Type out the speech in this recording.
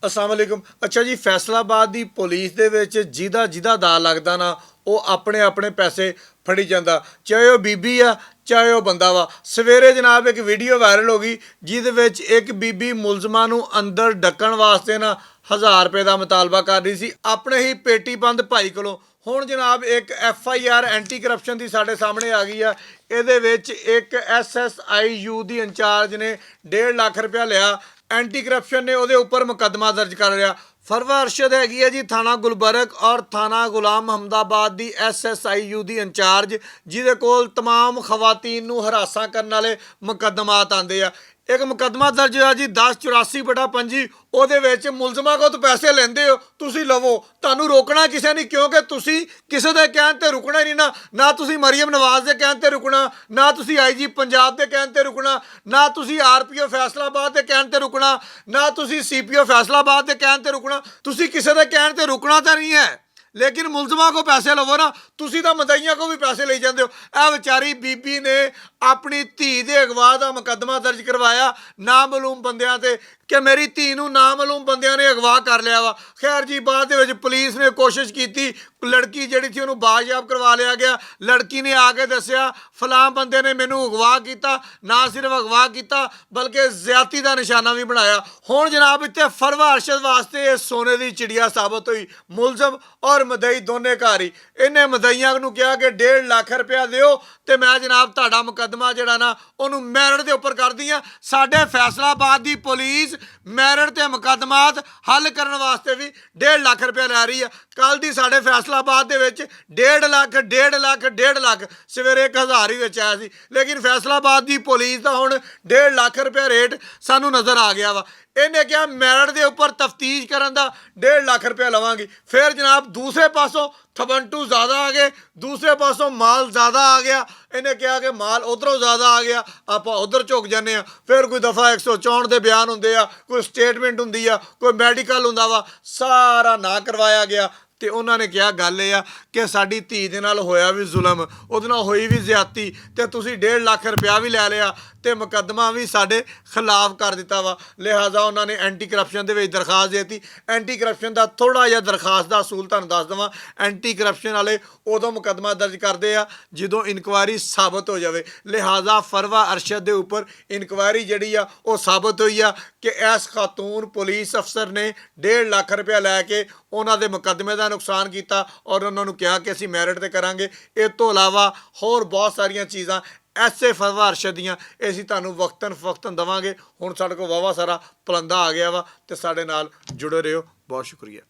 अस्सलाम वालेकुम। अच्छा जी, फैसलाबाद ਦੀ ਪੁਲਿਸ ਦੇ ਵਿੱਚ ਜਿਹਦਾ ਦਾ ਲੱਗਦਾ ਨਾ ਉਹ ਆਪਣੇ ਆਪਣੇ ਪੈਸੇ ਫੜੀ ਜਾਂਦਾ, ਚਾਹੇ ਉਹ ਬੀਬੀ ਆ ਚਾਹੇ ਉਹ ਬੰਦਾ ਵਾ। ਸਵੇਰੇ ਜਨਾਬ ਇੱਕ ਵੀਡੀਓ ਵਾਇਰਲ ਹੋ ਗਈ ਜਿਹਦੇ ਵਿੱਚ ਇੱਕ ਬੀਬੀ ਮੁਲਜ਼ਮਾਂ ਨੂੰ ਅੰਦਰ ਡੱਕਣ ਵਾਸਤੇ ਨਾ 1000 ਰੁਪਏ ਦਾ ਮੁਤਾਲਬਾ ਕਰ ਰਹੀ ਸੀ ਆਪਣੇ ਹੀ ਪੇਟੀਬੰਦ ਭਾਈ ਕੋਲੋਂ। ਹੁਣ ਜਨਾਬ ਇੱਕ FIR ਐਂਟੀ ਕਰਪਸ਼ਨ ਦੀ ਸਾਡੇ ਸਾਹਮਣੇ ਆ ਗਈ ਆ। ਇਹਦੇ ਵਿੱਚ ਇੱਕ SSIU ਦੀ ਇੰਚਾਰਜ ਨੇ 1.5 ਲੱਖ ਰੁਪਇਆ ਲਿਆ। एंटी करप्शन ने ਉਹਦੇ ਉੱਪਰ ਮੁਕੱਦਮਾ ਦਰਜ ਕਰ ਲਿਆ। ਫਰਵਾ ਅਰਸ਼ਦ ਹੈਗੀ ਹੈ ਜੀ ਥਾਣਾ ਗੁਲਬਰਗ ਔਰ ਥਾਣਾ ਗੁਲਾਮ ਹਮਦਾਬਾਦ ਦੀ SSIU ਦੀ ਇੰਚਾਰਜ, ਜਿਹਦੇ ਕੋਲ तमाम ਖਵਾਤੀਨ ਨੂੰ ਹਰਾਸਾਂ ਕਰਨ ਵਾਲੇ ਮੁਕੱਦਮਾਤ ਆਉਂਦੇ ਆ। एक मुकदमा दर्ज होया जी 1084/25। ਉਹਦੇ ਵਿੱਚ ਮੁਲਜ਼ਮਾਂ ਕੋਲ ਪੈਸੇ ਲੈਂਦੇ ਹੋ, ਤੁਸੀਂ ਲਵੋ, ਤੁਹਾਨੂੰ ਰੋਕਣਾ ਕਿਸੇ ਨਹੀਂ, ਕਿਉਂਕਿ ਤੁਸੀਂ ਕਿਸੇ ਦੇ ਕਹਿਣ ਤੇ ਰੁਕਣਾ ਹੀ ਨਹੀਂ ਨਾ ਤੁਸੀਂ ਮਰੀਮ ਨਵਾਜ਼ ਦੇ ਕਹਿਣ ਤੇ ਰੁਕਣਾ, ਨਾ ਤੁਸੀਂ IG ਪੰਜਾਬ ਦੇ ਕਹਿਣ ਤੇ ਰੁਕਣਾ, ਨਾ ਤੁਸੀਂ RPO ਫੈਸਲਾਬਾਦ ਦੇ ਕਹਿਣ ਤੇ ਰੁਕਣਾ, ਨਾ ਤੁਸੀਂ CPO ਫੈਸਲਾਬਾਦ ਦੇ ਕਹਿਣ ਤੇ ਰੁਕਣਾ। ਤੁਸੀਂ ਕਿਸੇ ਦੇ ਕਹਿਣ ਤੇ ਰੁਕਣਾ ਤਾਂ ਨਹੀਂ ਹੈ, लेकिन मुलजमा को पैसे लवो ना, तुसी तो मदईया को भी पैसे ले जाते हो। यह बेचारी बीबी ने अपनी धी के अगवा का मुकदमा दर्ज करवाया नामालूम बंदियां ते कि मेरी धी नूं नामालूम बंदियां ने अगवा कर लिया वा। खैर जी, बाद पुलिस ने कोशिश की, लड़की जिहड़ी थी उन्होंने बाजियाब करवा लिया गया। लड़की ने आके दस्सिया फलां बंदे ने मैनू अगवा किया, ना सिर्फ अगवा किया बल्कि ज्यादती का निशाना भी बनाया। हुण जनाब इत्थे फरवा अरशद वास्ते सोने की चिड़िया साबित हुई। मुलजम और मदई दोने घर ही। इन्हें मदईया नूं कहा कि 1.5 लाख रुपया दिओ ते मैं जनाब तुहाडा मुकदमा जिहड़ा ना उहनूं मैरिट दे उपर कर दी हां। साडे फैसलाबाद दी पुलिस मैरिट ते मुकदमात हल करने वास्ते भी 1.5 लाख रुपया लै रही है। कल दी साडे फैसलाबाद दे विच 1.5 लाख सवेरे 1000 ही विच आया सी, लेकिन फैसलाबाद दी पुलिस दा हुण 1.5 लाख रुपया रेट सानू नज़र आ गया वा। इन्हें क्या मैरिट के उपर तफ्तीश करन दा 1.5 लाख रुपया लवांगी। फिर जनाब दूसरे पासों थबंटू ज़्यादा आ गए, दूसरे पासों माल ज़्यादा आ गया। इन्हें कहा कि माल उधरों ज़्यादा आ गया, आप उधर झुक जाने। फिर कोई दफ़ा 164 के बयान होंगे आ, कोई स्टेटमेंट होंगी आ, कोई मैडिकल होंदा वा, सारा ना करवाया गया। तो उन्होंने कहा गल ये कि साडी धी दे नाल होया भी जुलम, उहदे नाल होई भी ज्यादती, तो तुसीं 1.5 लाख रुपया भी लै लिया तो मुकदमा भी साडे खिलाफ कर दिता वा। लिहाजा उन्होंने एंटी करप्शन दे विच दरखास्त देती। एंटी करप्शन का थोड़ा जिहा दरखास्त का असूल तुहानूं दस देवां। एंटी करप्शन वाले उदों मुकदमा दर्ज करते हैं जदों इनकुआरी साबित हो जाए। लिहाजा फरवा अरशद के उपर इनकुआरी जिहड़ी आ वो साबित हुई आ कि इस खातून पुलिस अफसर ने 1.5 लाख रुपया लैके उन्हां दे मुकदमे का नुकसान किया और उन्होंने कहा कि असीं मैरिट ते करांगे। इस तो इलावा होर बहुत सारिया चीज़ां ऐसे फरवा अरशद दियां असीं तुहानूं वक्तन फवक्तन देवांगे। हुण साडे कोल वावा सारा पलंदा आ गया वा, ते साडे नाल जुड़े रहियो। बहुत शुक्रिया।